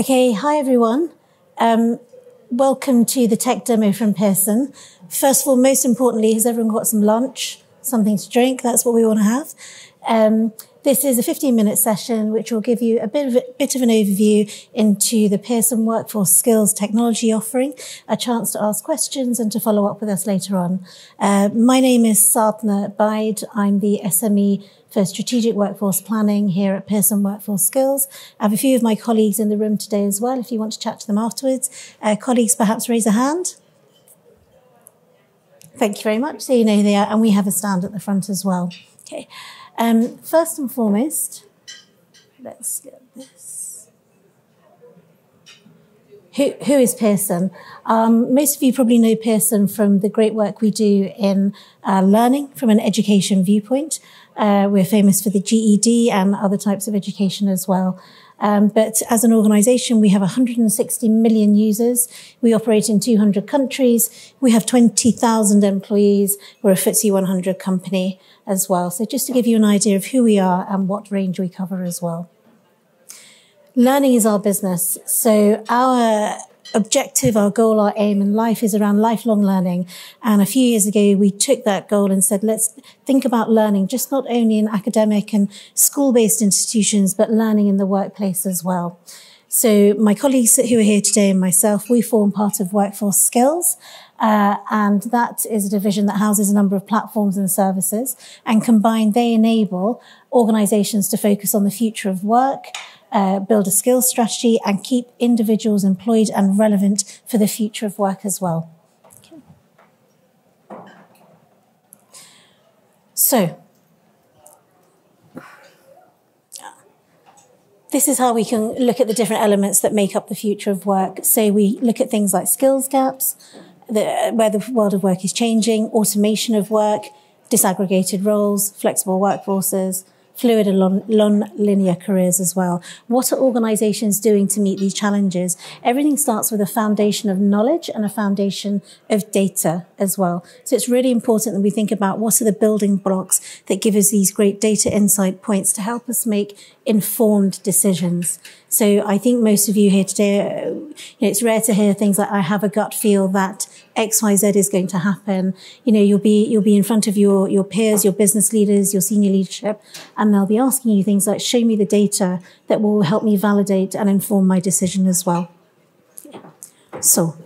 Okay, hi everyone. Welcome to the tech demo from Pearson. First of all, most importantly, has everyone got some lunch, something to drink? That's what we want to have. This is a 15-minute session which will give you a bit of an overview into the Pearson Workforce Skills Technology offering, a chance to ask questions and to follow up with us later on. My name is Sadhana Bhide. I'm the SME for Strategic Workforce Planning here at Pearson Workforce Skills. I have a few of my colleagues in the room today as well, if you want to chat to them afterwards. Colleagues, perhaps raise a hand. Thank you very much. So you know who they are, and we have a stand at the front as well. Okay. First and foremost, let's get this. Who is Pearson? Most of you probably know Pearson from the great work we do in learning from an education viewpoint. We're famous for the GED and other types of education as well. But as an organization, we have 160 million users. We operate in 200 countries. We have 20,000 employees. We're a FTSE 100 company as well. So just to give you an idea of who we are and what range we cover as well. Learning is our business. So our objective, our goal, our aim in life is around lifelong learning. And a few years ago, we took that goal and said, let's think about learning, just not only in academic and school-based institutions, but learning in the workplace as well. So my colleagues who are here today and myself, we form part of Workforce Skills. And that is a division that houses a number of platforms and services. And combined, they enable organizations to focus on the future of work, build a skills strategy, and keep individuals employed and relevant for the future of work as well. Okay. So, this is how we can look at the different elements that make up the future of work. So we look at things like skills gaps, where the world of work is changing, automation of work, disaggregated roles, flexible workforces, fluid and non-linear careers as well. What are organizations doing to meet these challenges? Everything starts with a foundation of knowledge and a foundation of data as well. So it's really important that we think about what are the building blocks that give us these great data insight points to help us make informed decisions. So I think most of you here today, it's rare to hear things like, I have a gut feel that XYZ is going to happen. You'll be in front of your peers, your business leaders, your senior leadership, and they'll be asking you things like, show me the data that will help me validate and inform my decision as well. So,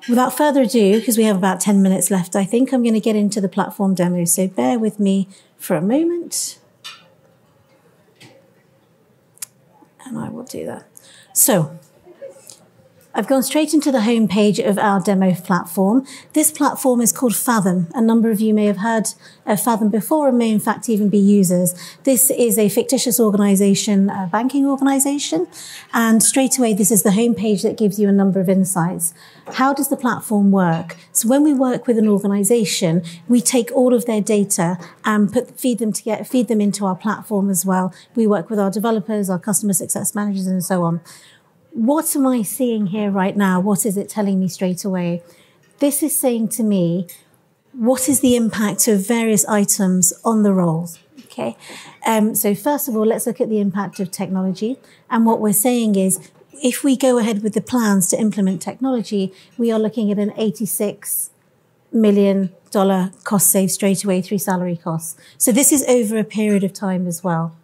without further ado, because we have about 10 minutes left, I think I'm going to get into the platform demo. So bear with me for a moment. And I will do that. So, I've gone straight into the home page of our demo platform. This platform is called Fathom. A number of you may have heard of Fathom before and may in fact even be users. This is a fictitious organization, a banking organization. And straight away, this is the home page that gives you a number of insights. How does the platform work? So when we work with an organization, we take all of their data and feed them into our platform as well. We work with our developers, our customer success managers, and so on. What am I seeing here right now? What is it telling me straight away? This is saying to me, what is the impact of various items on the roles? Okay. So first of all, let's look at the impact of technology. And what we're saying is, if we go ahead with the plans to implement technology, we are looking at an $86 million cost save straight away through salary costs. So this is over a period of time as well.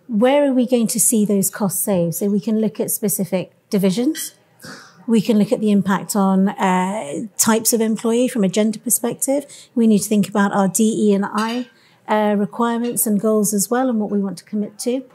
Where are we going to see those cost saves? So we can look at specific divisions. We can look at the impact on types of employee from a gender perspective. We need to think about our DE&I requirements and goals as well and what we want to commit to.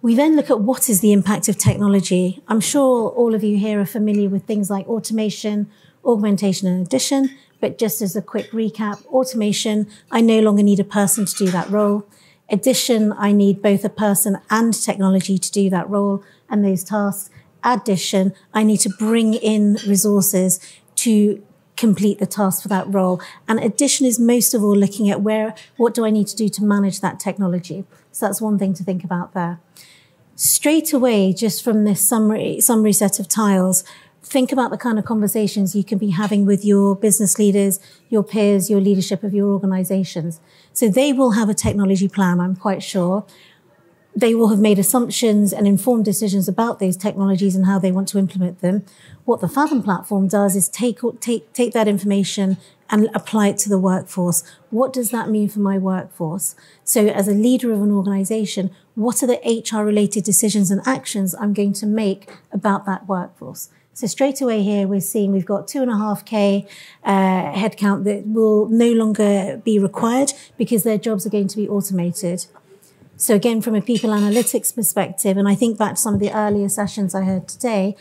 We then look at what is the impact of technology. I'm sure all of you here are familiar with things like automation, augmentation and addition, but just as a quick recap, automation, I no longer need a person to do that role. Addition, I need both a person and technology to do that role and those tasks. Addition, I need to bring in resources to complete the task for that role. And addition is most of all looking at what do I need to do to manage that technology? So that's one thing to think about there. Straight away, just from this summary set of tiles, think about the kind of conversations you can be having with your business leaders, your peers, your leadership of your organizations. So they will have a technology plan, I'm quite sure. they will have made assumptions and informed decisions about those technologies and how they want to implement them. What the Fathom platform does is take that information and apply it to the workforce. What does that mean for my workforce? So as a leader of an organization, what are the HR-related decisions and actions I'm going to make about that workforce? So straight away here, we're seeing we've got 2.5K headcount that will no longer be required because their jobs are going to be automated. So again, from a people analytics perspective, and I think back to some of the earlier sessions I heard today,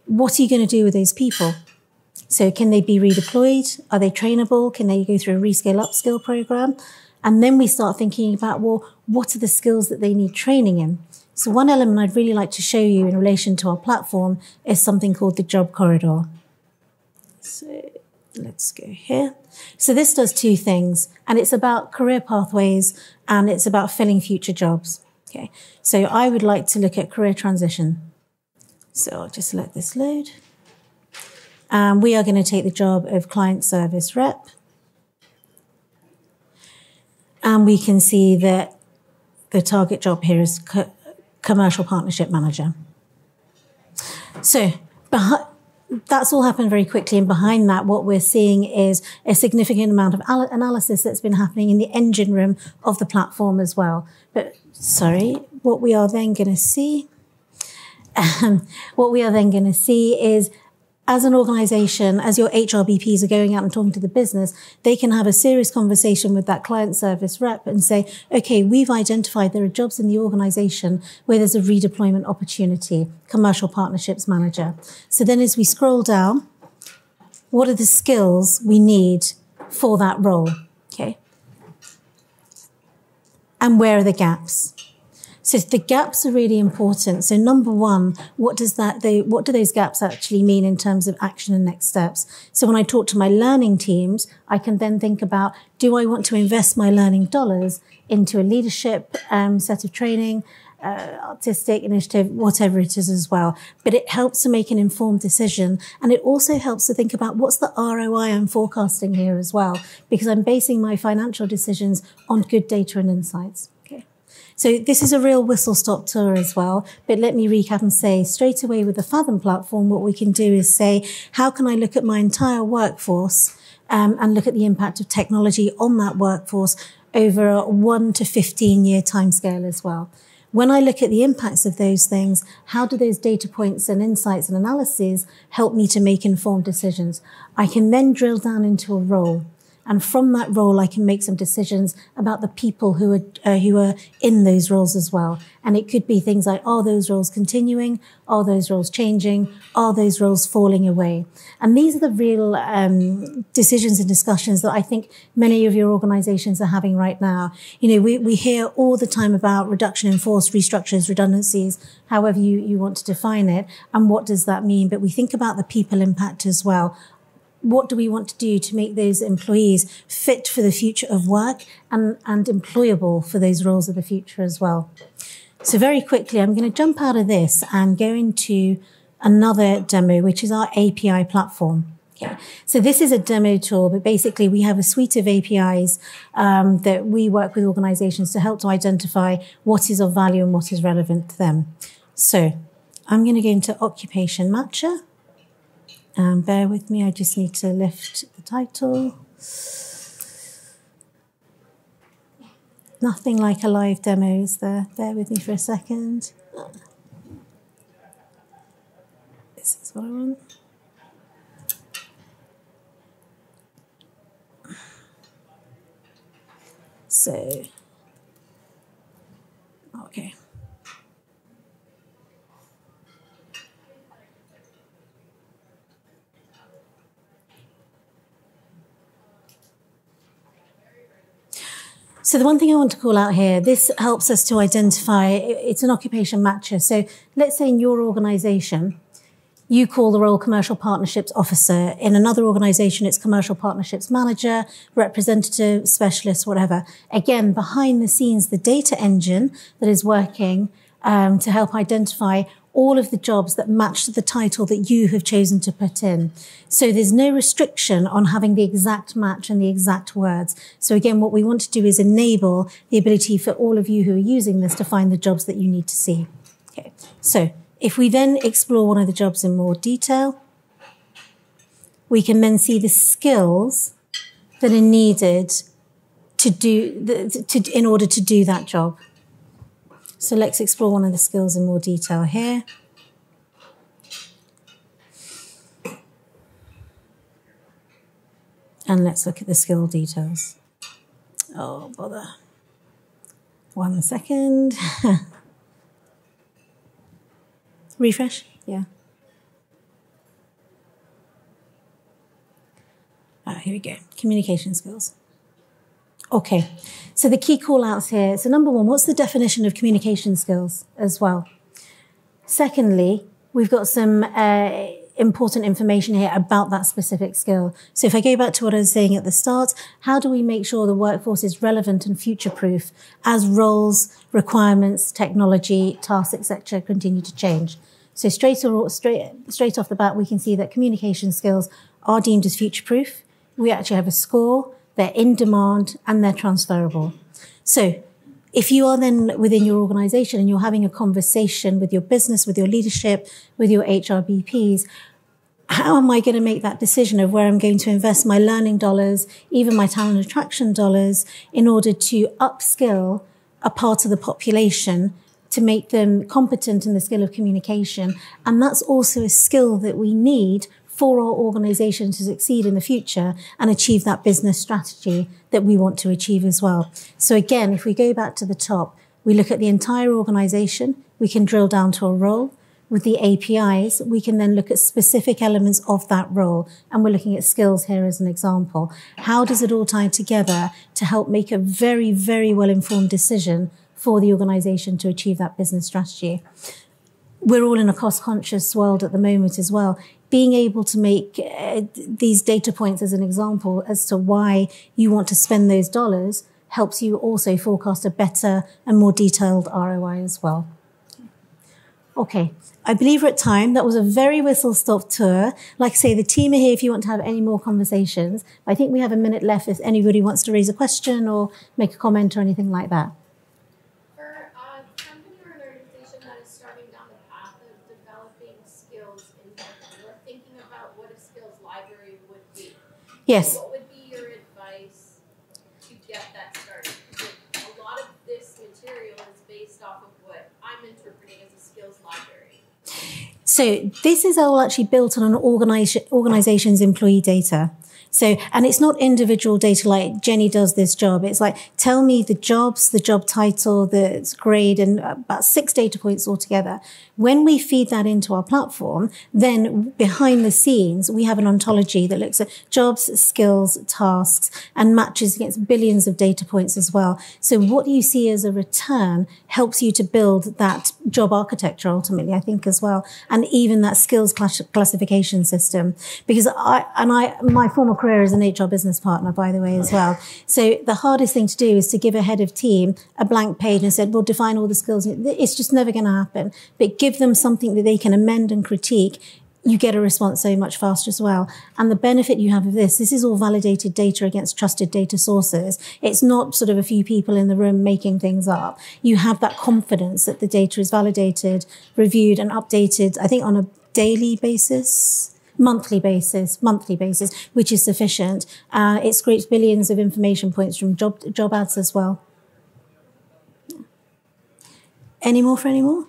what are you going to do with those people? So can they be redeployed? Are they trainable? Can they go through a rescale upskill program? And then we start thinking about, well, what are the skills that they need training in? So one element I'd really like to show you in relation to our platform is something called the job corridor. So let's go here. So this does two things, and it's about career pathways and it's about filling future jobs. Okay. So I would like to look at career transition. So I'll just let this load. We are going to take the job of client service rep. And we can see that the target job here is commercial partnership manager. So that's all happened very quickly. And behind that, what we're seeing is a significant amount of analysis that's been happening in the engine room of the platform as well. But sorry, what we are then going to see is, as an organization, as your HRBPs are going out and talking to the business, they can have a serious conversation with that client service rep and say, okay, we've identified there are jobs in the organization where there's a redeployment opportunity, commercial partnerships manager. So then as we scroll down, what are the skills we need for that role? Okay. And where are the gaps? So the gaps are really important. So number one, what do those gaps actually mean in terms of action and next steps? So when I talk to my learning teams, I can then think about, do I want to invest my learning dollars into a leadership set of training, artistic initiative, whatever it is as well. But it helps to make an informed decision. And it also helps to think about what's the ROI I'm forecasting here as well, because I'm basing my financial decisions on good data and insights. So this is a real whistle-stop tour as well. But let me recap and say straight away with the Fathom platform, what we can do is say, how can I look at my entire workforce and look at the impact of technology on that workforce over a 1 to 15 year timescale as well. When I look at the impacts of those things, how do those data points and insights and analyses help me to make informed decisions? I can then drill down into a role. And from that role, I can make some decisions about the people who are in those roles as well. And it could be things like, are those roles continuing? Are those roles changing? Are those roles falling away? And these are the real decisions and discussions that I think many of your organizations are having right now. You know, we hear all the time about reduction in force, restructures, redundancies, however you want to define it. And what does that mean? But we think about the people impact as well. What do we want to do to make those employees fit for the future of work and employable for those roles of the future as well? So very quickly, I'm going to jump out of this and go into another demo, which is our API platform. Okay. So this is a demo tool, but basically we have a suite of APIs that we work with organizations to help to identify what is of value and what is relevant to them. So I'm going to go into Occupation Matcher. Bear with me, I just need to lift the title. Nothing like a live demo, is there? Bear with me for a second. This is what I want. So, okay. So the one thing I want to call out here, this helps us to identify, it's an occupation matcher. So let's say in your organization, you call the role commercial partnerships officer. In another organization, it's commercial partnerships manager, representative, specialist, whatever. Again, behind the scenes, the data engine that is working to help identify all of the jobs that match the title that you have chosen to put in. So there's no restriction on having the exact match and the exact words. So again, what we want to do is enable the ability for all of you who are using this to find the jobs that you need to see. Okay, so if we then explore one of the jobs in more detail, we can then see the skills that are needed to do in order to do that job. So let's explore one of the skills in more detail here. And let's look at the skill details. Oh, bother. 1 second. Refresh? Yeah. Here we go. Communication skills. Okay. So the key call-outs here. So number one, what's the definition of communication skills as well? Secondly, we've got some important information here about that specific skill. So if I go back to what I was saying at the start, how do we make sure the workforce is relevant and future-proof as roles, requirements, technology, tasks, etc. continue to change? So straight off the bat, we can see that communication skills are deemed as future-proof. We actually have a score, they're in demand, and they're transferable. So if you are then within your organization and you're having a conversation with your business, with your leadership, with your HRBPs, how am I going to make that decision of where I'm going to invest my learning dollars, even my talent attraction dollars, in order to upskill a part of the population to make them competent in the skill of communication? And that's also a skill that we need for our organization to succeed in the future and achieve that business strategy that we want to achieve as well. So again, if we go back to the top, we look at the entire organization, we can drill down to a role. With the APIs, we can then look at specific elements of that role. And we're looking at skills here as an example. How does it all tie together to help make a very, very well-informed decision for the organization to achieve that business strategy? We're all in a cost-conscious world at the moment as well. Being able to make these data points as an example as to why you want to spend those dollars helps you also forecast a better and more detailed ROI as well. Okay, I believe we're at time. That was a very whistle-stop tour. Like I say, the team are here if you want to have any more conversations. I think we have a minute left if anybody wants to raise a question or make a comment or anything like that. Yes. What would be your advice to get that started? Because a lot of this material is based off of what I'm interpreting as a skills library. So this is all actually built on an organization's employee data. So, and it's not individual data like Jenny does this job. It's like, tell me the jobs, the job title, the grade, and about 6 data points altogether. When we feed that into our platform, then behind the scenes, we have an ontology that looks at jobs, skills, tasks, and matches against billions of data points as well. So what you see as a return helps you to build that job architecture ultimately, I think, as well. And even that skills classification system. Because my former career as an HR business partner, by the way, as well. So the hardest thing to do is to give a head of team a blank page and said, well, define all the skills. It's just never going to happen. But give them something that they can amend and critique. You get a response so much faster as well. And the benefit you have of this is all validated data against trusted data sources. It's not sort of a few people in the room making things up. You have that confidence that the data is validated, reviewed and updated, I think on a daily basis. Monthly basis, which is sufficient. It scrapes billions of information points from job ads as well. Any more for any more?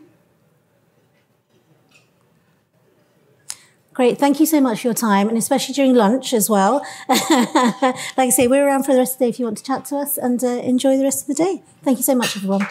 Great. Thank you so much for your time, and especially during lunch as well. Like I say, we're around for the rest of the day if you want to chat to us, and enjoy the rest of the day. Thank you so much, everyone.